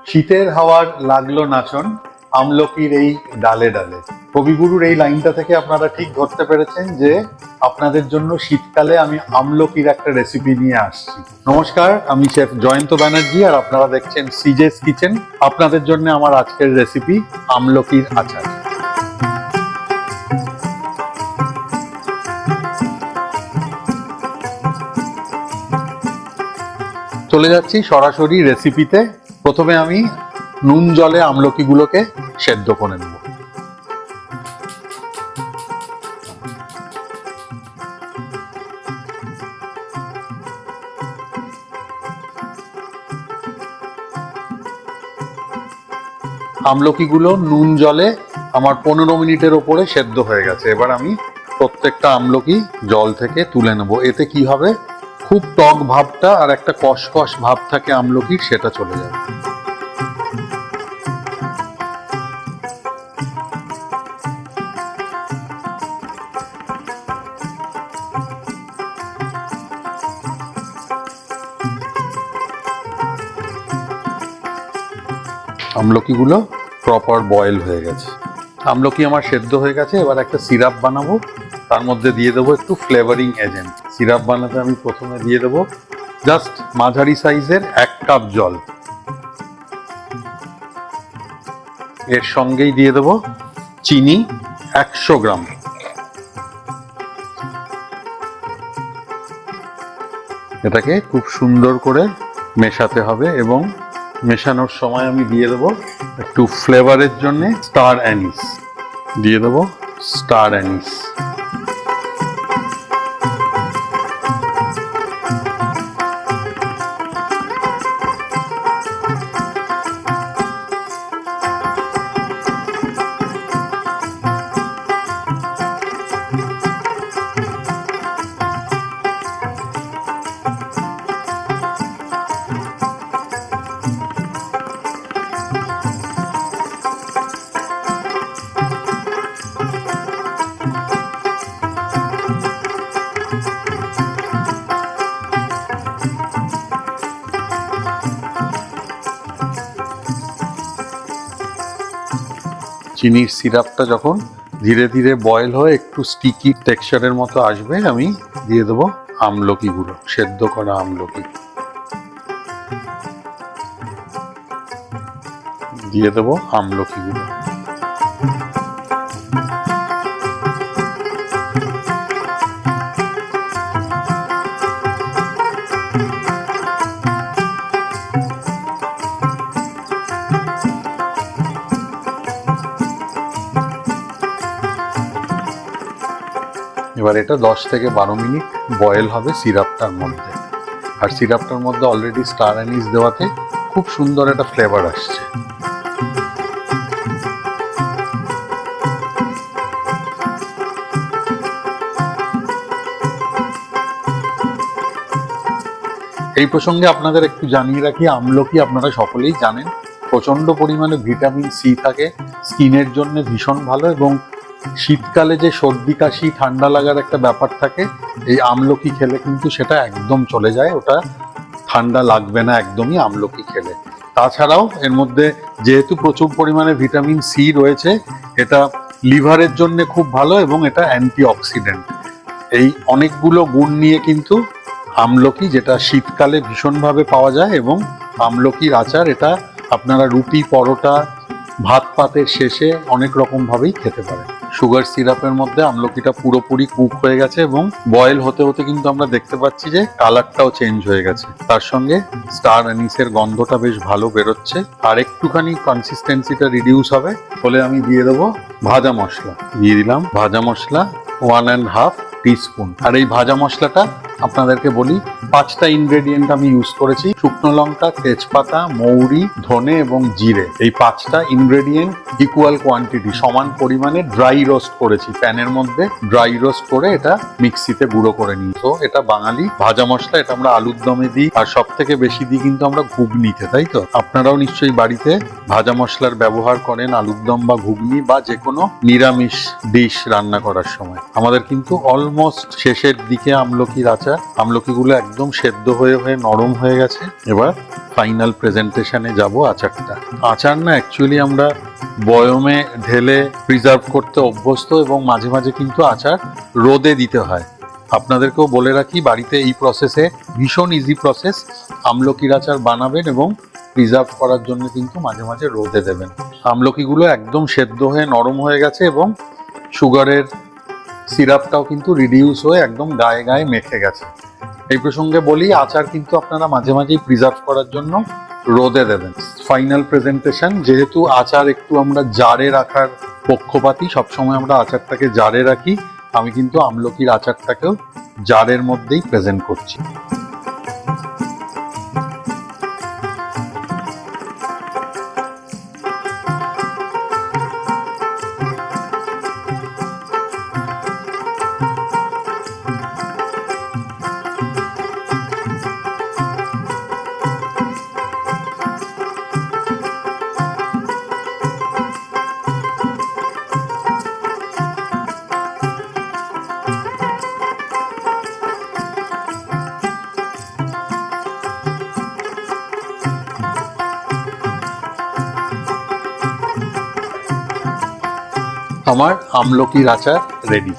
শীতের হাওয়ার লাগলো নাচন আমলকির এই ডালে ডালে। কবিগুরুর এই লাইনটা থেকে আপনারা ঠিক ধরতে পেরেছেন যে আপনাদের জন্য শীতকালে আমি আমলকির একটা রেসিপি নিয়ে আসছি। নমস্কার, আমি শেফ জয়ন্ত ব্যানার্জি আর আপনারা দেখছেন সিজেস কিচেন। আপনাদের জন্য আমার আজকের রেসিপি আমলকির আচার। চলে যাচ্ছি সরাসরি রেসিপিতে। প্রথমে আমি নুন জলে আমলকিগুলোকে সেদ্ধ করে নেব। আমলকিগুলো নুন জলে আমার 15 মিনিটের ওপরে সেদ্ধ হয়ে গেছে। এবার আমি প্রত্যেকটা আমলকি জল থেকে তুলে নেব। এতে কি হবে, খুব টক ভাবটা আর একটা কষকষ ভাব থাকে আমলকির, সেটা চলে যাবে। আমলকিগুলো প্রপার বয়েল হয়ে গেছে। আমলকি আমার সেদ্ধ হয়ে গেছে। এবার একটা সিরাপ বানাবো, তার মধ্যে দিয়ে দেবো একটু ফ্লেভারিং এজেন্ট। সিরাপ বানাতে আমি প্রথমে দিয়ে দেবো জাস্ট মাঝারি সাইজের 1 কাপ জল। এর সঙ্গেই দিয়ে দেবো চিনি 100 গ্রাম। এটাকে খুব সুন্দর করে মেশাতে হবে এবং মেশানোর সময় আমি দিয়ে দেবো একটু ফ্লেভারের জন্য স্টার অ্যানিস। দিয়ে দেবো স্টার অ্যানিস। চিনির সিরাপটা যখন ধীরে ধীরে বয়েল হয়ে একটু স্টিকি টেক্সচারের মতো আসবে, আমি দিয়ে দেবো আমলকিগুলো, সেদ্ধ করা আমলকি দিয়ে দেবো আমলকিগুলো। এবার এটা 10 থেকে 12 মিনিট বয়েল হবে সিরাপটার মধ্যে। আর সিরাপটার মধ্যে অলরেডি স্টার অ্যানিস দেওয়াতে খুব সুন্দর একটা ফ্লেভার আসছে। এই প্রসঙ্গে আপনাদের একটু জানিয়ে রাখি, আমলকি আপনারা সকলেই জানেন প্রচন্ড পরিমাণে ভিটামিন সি থাকে, স্কিনের জন্য ভীষণ ভালো। এবং শীতকালে যে সর্দি কাশি ঠান্ডা লাগার একটা ব্যাপার থাকে, এই আমলকি খেলে কিন্তু সেটা একদম চলে যায়। ওটা ঠান্ডা লাগবে না একদমই আমলকি খেলে। তাছাড়াও এর মধ্যে যেহেতু প্রচুর পরিমাণে ভিটামিন সি রয়েছে, এটা লিভারের জন্য খুব ভালো এবং এটা অ্যান্টিঅক্সিডেন্ট। এই অনেকগুলো গুণ নিয়ে কিন্তু আমলকি, যেটা শীতকালে ভীষণভাবে পাওয়া যায়। এবং আমলকির আচার এটা আপনারা রুটি, পরোটা, ভাত পাতের শেষে অনেক রকম ভাবেই খেতে পারেন। সুগার সিরাপের মধ্যে আমলকিটা পুরোপুরি কুক হয়ে গেছে এবং বয়েল হতে হতে কিন্তু আমরা দেখতে পাচ্ছি যে কালারটাও চেঞ্জ হয়ে গেছে। তার সঙ্গে স্টার অ্যানিসের গন্ধটা বেশ ভালো বেরোচ্ছে। আর একটুখানি কনসিস্টেন্সিটা রিডিউস হবে বলে আমি দিয়ে দেবো ভাজা মশলা। দিয়ে দিলাম ভাজা মশলা 1.5 টিস্পুন। আর এই ভাজা মশলাটা আপনাদেরকে বলি, 5টা ইনগ্রেডিয়েন্ট আমি ইউজ করেছি। শুকনো লঙ্কা, তেজপাতা, মৌরি, ধনে এবং জিরে। এই 5টা ইনগ্রেডিয়েন্ট ইকুয়াল কোয়ান্টিটি, সমান পরিমাণে ড্রাই রোস্ট করেছি প্যানের মধ্যে। ড্রাই রোস্ট করে এটা মিক্সিতে গুঁড়ো করে নিই। তো এটা বাঙালি ভাজা মশলা, এটা আমরা আলুর দমে দিই, আর সব থেকে বেশি দিই কিন্তু আমরা ঘুগনিতে, তাই তো? আপনারাও নিশ্চয়ই বাড়িতে ভাজা মশলার ব্যবহার করেন আলুর দম বা ঘুগনি বা যে কোনো নিরামিষ ডিশ রান্না করার সময়। আমাদের কিন্তু অলমোস্ট শেষের দিকে আমলকির আচার আচার। আমলকিগুলো একদম সেদ্ধ হয়ে হয়ে নরম হয়ে গেছে। এবার ফাইনাল প্রেজেন্টেশনে যাব আচারটা। আচার না অ্যাকচুয়ালি আমরা বয়মে ঢেলে প্রিজার্ভ করতে অভ্যস্ত, এবং মাঝে মাঝে কিন্তু আচার রোদে দিতে হয়। আপনাদেরকেও বলে রাখি, বাড়িতে এই প্রসেসে ভীষণ ইজি প্রসেস, আমলকির আচার বানাবেন এবং প্রিজার্ভ করার জন্য কিন্তু মাঝে মাঝে রোদে দেবেন। আমলকিগুলো একদম সেদ্ধ হয়ে নরম হয়ে গেছে এবং সুগারের সিরাপটাও কিন্তু রিডিউস হয়ে একদম গায়ে গায়ে মেখে গেছে। এই প্রসঙ্গে বলি, আচার কিন্তু আপনারা মাঝে মাঝেই প্রিজার্ভ করার জন্য রোদে দেবেন। ফাইনাল প্রেজেন্টেশন, যেহেতু আচার একটু আমরা জারে রাখার পক্ষপাতী, সবসময় আমরা আচারটাকে জারে রাখি, আমি কিন্তু আমলকির আচারটাকেও জারের মধ্যেই প্রেজেন্ট করছি। আমার আমলকির আচার রেডি।